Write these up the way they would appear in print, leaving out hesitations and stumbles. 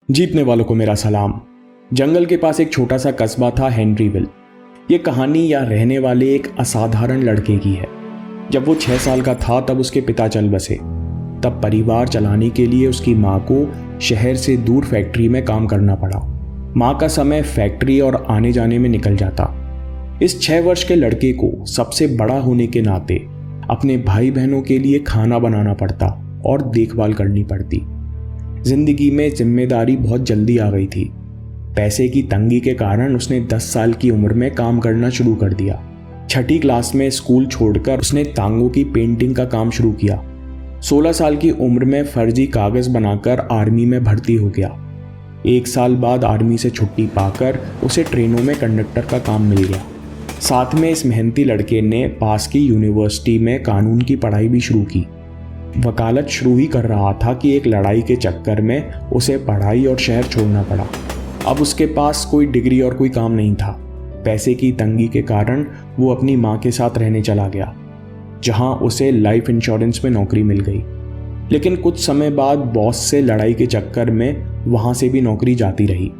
जीतने वालों को मेरा सलाम। जंगल के पास एक छोटा सा कस्बा था हेनरीविल। ये कहानी या रहने वाले एक असाधारण लड़के की है। जब वो 6 साल का था तब उसके पिता चल बसे। तब परिवार चलाने के लिए उसकी माँ को शहर से दूर फैक्ट्री में काम करना पड़ा। माँ का समय फैक्ट्री और आने जाने में निकल जाता। इस 6 वर्ष के लड़के को सबसे बड़ा होने के नाते अपने भाई बहनों के लिए खाना बनाना पड़ता और देखभाल करनी पड़ती। जिंदगी में जिम्मेदारी बहुत जल्दी आ गई थी। पैसे की तंगी के कारण उसने 10 साल की उम्र में काम करना शुरू कर दिया। 6ठी क्लास में स्कूल छोड़कर उसने तांगों की पेंटिंग का काम शुरू किया। 16 साल की उम्र में फर्जी कागज बनाकर आर्मी में भर्ती हो गया। 1 साल बाद आर्मी से छुट्टी पाकर उसे ट्रेनों में कंडक्टर का काम मिल गया। साथ में इस मेहनती लड़के ने पास की यूनिवर्सिटी में कानून की पढ़ाई भी शुरू की। वकालत शुरू ही कर रहा था कि एक लड़ाई के चक्कर में उसे पढ़ाई और शहर छोड़ना पड़ा। अब उसके पास कोई डिग्री और कोई काम नहीं था। पैसे की तंगी के कारण वो अपनी माँ के साथ रहने चला गया, जहाँ उसे लाइफ इंश्योरेंस में नौकरी मिल गई। लेकिन कुछ समय बाद बॉस से लड़ाई के चक्कर में वहाँ से भी नौकरी जाती रही।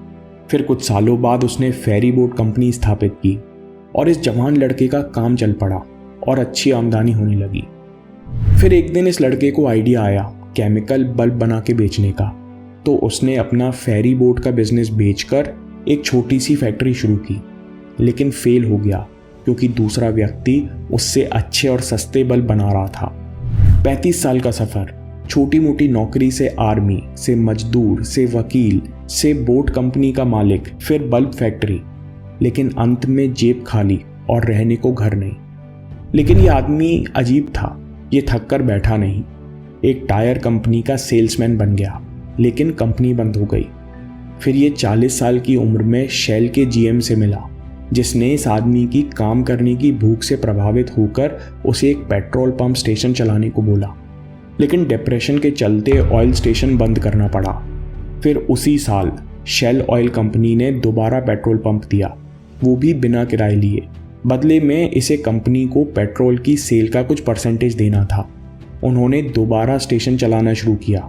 फिर कुछ सालों बाद उसने फेरी बोट कंपनी स्थापित की और इस जवान लड़के का काम चल पड़ा और अच्छी आमदनी होने लगी। फिर एक दिन इस लड़के को आइडिया आया केमिकल बल्ब बना के बेचने का। तो उसने अपना फेरी बोट का बिजनेस बेचकर एक छोटी सी फैक्ट्री शुरू की, लेकिन फेल हो गया क्योंकि दूसरा व्यक्ति उससे अच्छे और सस्ते बल्ब बना रहा था। 35 साल का सफ़र, छोटी मोटी नौकरी से आर्मी, से मजदूर, से वकील, से बोट कंपनी का मालिक, फिर बल्ब फैक्ट्री, लेकिन अंत में जेब खाली और रहने को घर नहीं। लेकिन ये आदमी अजीब था। ये थक कर बैठा नहीं। एक टायर कंपनी का सेल्समैन बन गया, लेकिन कंपनी बंद हो गई। फिर ये 40 साल की उम्र में शेल के जीएम से मिला, जिसने इस आदमी की काम करने की भूख से प्रभावित होकर उसे एक पेट्रोल पंप स्टेशन चलाने को बोला। लेकिन डिप्रेशन के चलते ऑयल स्टेशन बंद करना पड़ा। फिर उसी साल शेल ऑयल कंपनी ने दोबारा पेट्रोल पंप दिया, वो भी बिना किराए लिए। बदले में इसे कंपनी को पेट्रोल की सेल का कुछ परसेंटेज देना था। उन्होंने दोबारा स्टेशन चलाना शुरू किया,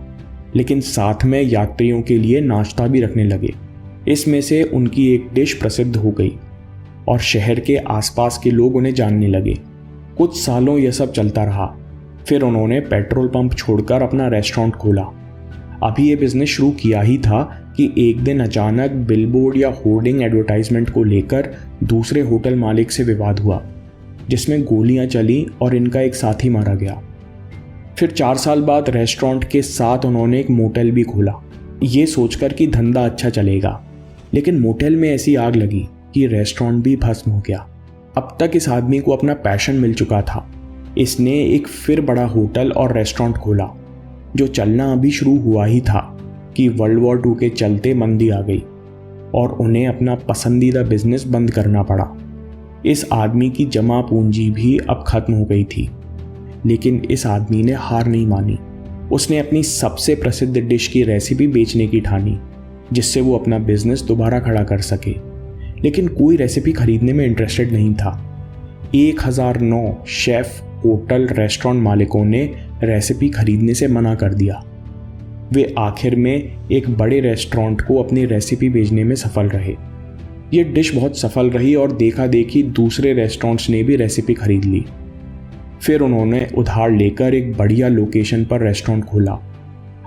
लेकिन साथ में यात्रियों के लिए नाश्ता भी रखने लगे। इसमें से उनकी एक डिश प्रसिद्ध हो गई और शहर के आसपास के लोग उन्हें जानने लगे। कुछ सालों यह सब चलता रहा। फिर उन्होंने पेट्रोल पंप छोड़कर अपना रेस्टोरेंट खोला। अभी ये बिजनेस शुरू किया ही था कि एक दिन अचानक बिलबोर्ड या होर्डिंग एडवर्टाइजमेंट को लेकर दूसरे होटल मालिक से विवाद हुआ, जिसमें गोलियां चली और इनका एक साथी मारा गया। फिर 4 साल बाद रेस्टोरेंट के साथ उन्होंने एक मोटेल भी खोला, ये सोचकर कि धंधा अच्छा चलेगा। लेकिन मोटेल में ऐसी आग लगी कि रेस्टोरेंट भी भस्म हो गया। अब तक इस आदमी को अपना पैशन मिल चुका था। इसने एक फिर बड़ा होटल और रेस्टोरेंट खोला, जो चलना अभी शुरू हुआ ही था कि वर्ल्ड वॉर 2 के चलते मंदी आ गई और उन्हें अपना पसंदीदा बिजनेस बंद करना पड़ा। इस आदमी की जमा पूंजी भी अब खत्म हो गई थी, लेकिन इस आदमी ने हार नहीं मानी। उसने अपनी सबसे प्रसिद्ध डिश की रेसिपी बेचने की ठानी, जिससे वो अपना बिजनेस दोबारा खड़ा कर सके। लेकिन कोई रेसिपी खरीदने में इंटरेस्टेड नहीं था। 1009 शेफ, होटल, रेस्टोरेंट मालिकों ने रेसिपी खरीदने से मना कर दिया। वे आखिर में एक बड़े रेस्टोरेंट को अपनी रेसिपी भेजने में सफल रहे। ये डिश बहुत सफल रही और देखा देखी दूसरे रेस्टोरेंट्स ने भी रेसिपी खरीद ली। फिर उन्होंने उधार लेकर एक बढ़िया लोकेशन पर रेस्टोरेंट खोला।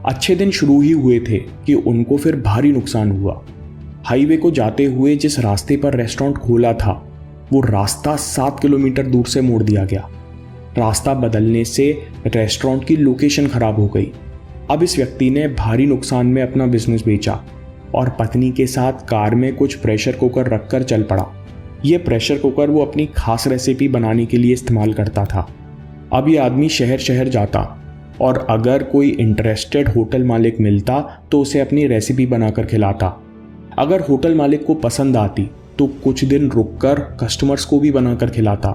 अच्छे दिन शुरू ही हुए थे कि उनको फिर भारी नुकसान हुआ। हाईवे को जाते हुए जिस रास्ते पर रेस्टोरेंट खोला था, वो रास्ता 7 किलोमीटर दूर से मोड़ दिया गया। रास्ता बदलने से रेस्टोरेंट की लोकेशन खराब हो गई। अब इस व्यक्ति ने भारी नुकसान में अपना बिजनेस बेचा और पत्नी के साथ कार में कुछ प्रेशर कुकर रखकर चल पड़ा। ये प्रेशर कुकर वो अपनी खास रेसिपी बनाने के लिए इस्तेमाल करता था। अब ये आदमी शहर शहर जाता और अगर कोई इंटरेस्टेड होटल मालिक मिलता तो उसे अपनी रेसिपी बनाकर खिलाता। अगर होटल मालिक को पसंद आती तो कुछ दिन रुककर कस्टमर्स को भी बनाकर खिलाता।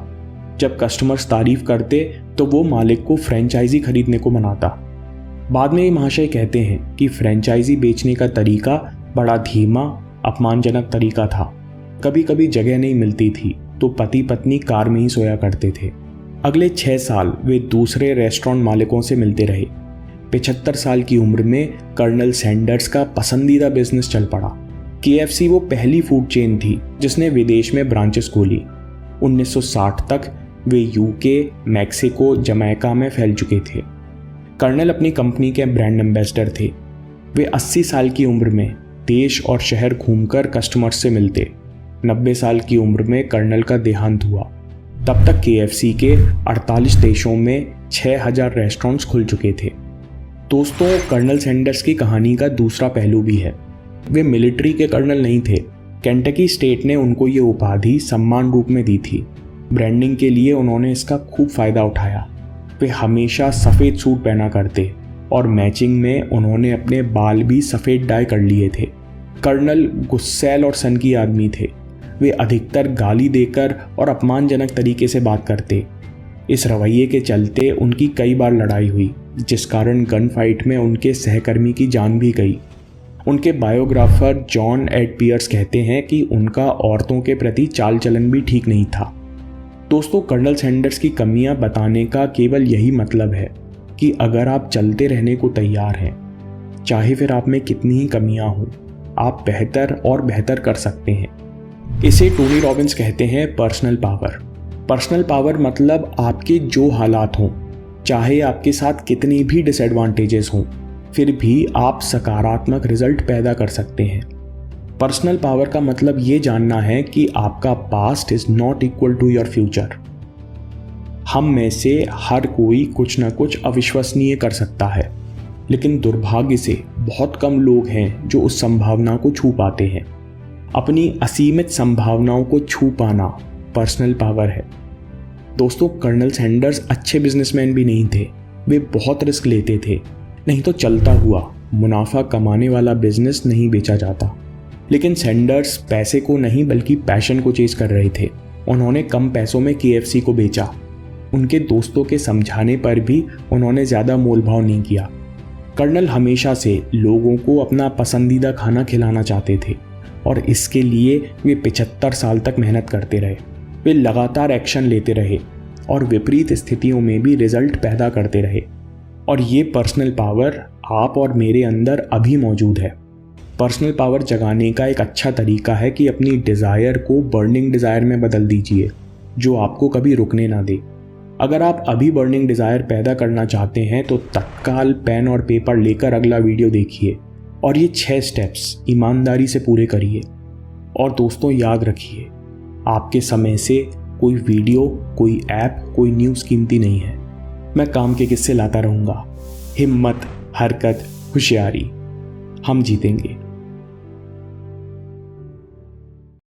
जब कस्टमर्स तारीफ करते तो वो मालिक को फ्रेंचाइजी खरीदने को मनाता। बाद में ये महाशय कहते हैं कि फ्रेंचाइजी बेचने का तरीका बड़ा धीमा, अपमानजनक तरीका था। कभी कभी जगह नहीं मिलती थी तो पति पत्नी कार में ही सोया करते थे। अगले 6 साल वे दूसरे रेस्टोरेंट मालिकों से मिलते रहे। 75 साल की उम्र में कर्नल सैंडर्स का पसंदीदा बिजनेस चल पड़ा। KFC वो पहली फूड चेन थी जिसने विदेश में ब्रांचेस खोली। 1960 तक वे यूके, मैक्सिको, जमैका में फैल चुके थे। कर्नल अपनी कंपनी के ब्रांड एम्बेसडर थे। वे 80 साल की उम्र में देश और शहर घूमकर कस्टमर्स से मिलते। 90 साल की उम्र में कर्नल का देहांत हुआ। तब तक KFC के 48 देशों में 6000 रेस्टोरेंट्स खुल चुके थे। दोस्तों, कर्नल सैंडर्स की कहानी का दूसरा पहलू भी है। वे मिलिट्री के कर्नल नहीं थे। केंटकी स्टेट ने उनको ये उपाधि सम्मान रूप में दी थी। ब्रांडिंग के लिए उन्होंने इसका खूब फायदा उठाया। वे हमेशा सफ़ेद सूट पहना करते और मैचिंग में उन्होंने अपने बाल भी सफ़ेद डाई कर लिए थे। कर्नल गुस्सैल और सनकी आदमी थे। वे अधिकतर गाली देकर और अपमानजनक तरीके से बात करते। इस रवैये के चलते उनकी कई बार लड़ाई हुई, जिस कारण गन फाइट में उनके सहकर्मी की जान भी गई। उनके बायोग्राफर जॉन एड पियर्स कहते हैं कि उनका औरतों के प्रति चाल चलन भी ठीक नहीं था। दोस्तों, कर्नल सैंडर्स की कमियां बताने का केवल यही मतलब है कि अगर आप चलते रहने को तैयार हैं, चाहे फिर आप में कितनी ही कमियां हों, आप बेहतर और बेहतर कर सकते हैं। इसे टोनी रॉबिन्स कहते हैं पर्सनल पावर। पर्सनल पावर मतलब आपके जो हालात हों, चाहे आपके साथ कितनी भी डिसएडवांटेजेस हों, फिर भी आप सकारात्मक रिजल्ट पैदा कर सकते हैं। पर्सनल पावर का मतलब ये जानना है कि आपका past is not equal to your future. हम में से हर कोई कुछ ना कुछ अविश्वसनीय कर सकता है, लेकिन दुर्भाग्य से बहुत कम लोग हैं जो उस संभावना को छू पाते हैं। अपनी असीमित संभावनाओं को छू पाना पर्सनल पावर है। दोस्तों, कर्नल सैंडर्स अच्छे बिजनेसमैन भी नहीं थे। वे बहुत रिस्क लेते थे, नहीं तो चलता हुआ मुनाफा कमाने वाला बिजनेस नहीं बेचा जाता। लेकिन सैंडर्स पैसे को नहीं बल्कि पैशन को चेज कर रहे थे। उन्होंने कम पैसों में KFC को बेचा। उनके दोस्तों के समझाने पर भी उन्होंने ज़्यादा मोलभाव नहीं किया। कर्नल हमेशा से लोगों को अपना पसंदीदा खाना खिलाना चाहते थे और इसके लिए वे 75 साल तक मेहनत करते रहे। वे लगातार एक्शन लेते रहे और विपरीत स्थितियों में भी रिजल्ट पैदा करते रहे। और ये पर्सनल पावर आप और मेरे अंदर अभी मौजूद है। पर्सनल पावर जगाने का एक अच्छा तरीका है कि अपनी डिज़ायर को बर्निंग डिज़ायर में बदल दीजिए, जो आपको कभी रुकने ना दे। अगर आप अभी बर्निंग डिज़ायर पैदा करना चाहते हैं तो तत्काल पेन और पेपर लेकर अगला वीडियो देखिए और ये 6 स्टेप्स ईमानदारी से पूरे करिए। और दोस्तों, याद रखिए, आपके समय से कोई वीडियो, कोई ऐप, कोई न्यूज़ कीमती नहीं है। मैं काम के किस्से लाता रहूँगा। हिम्मत, हरकत, होशियारी, हम जीतेंगे।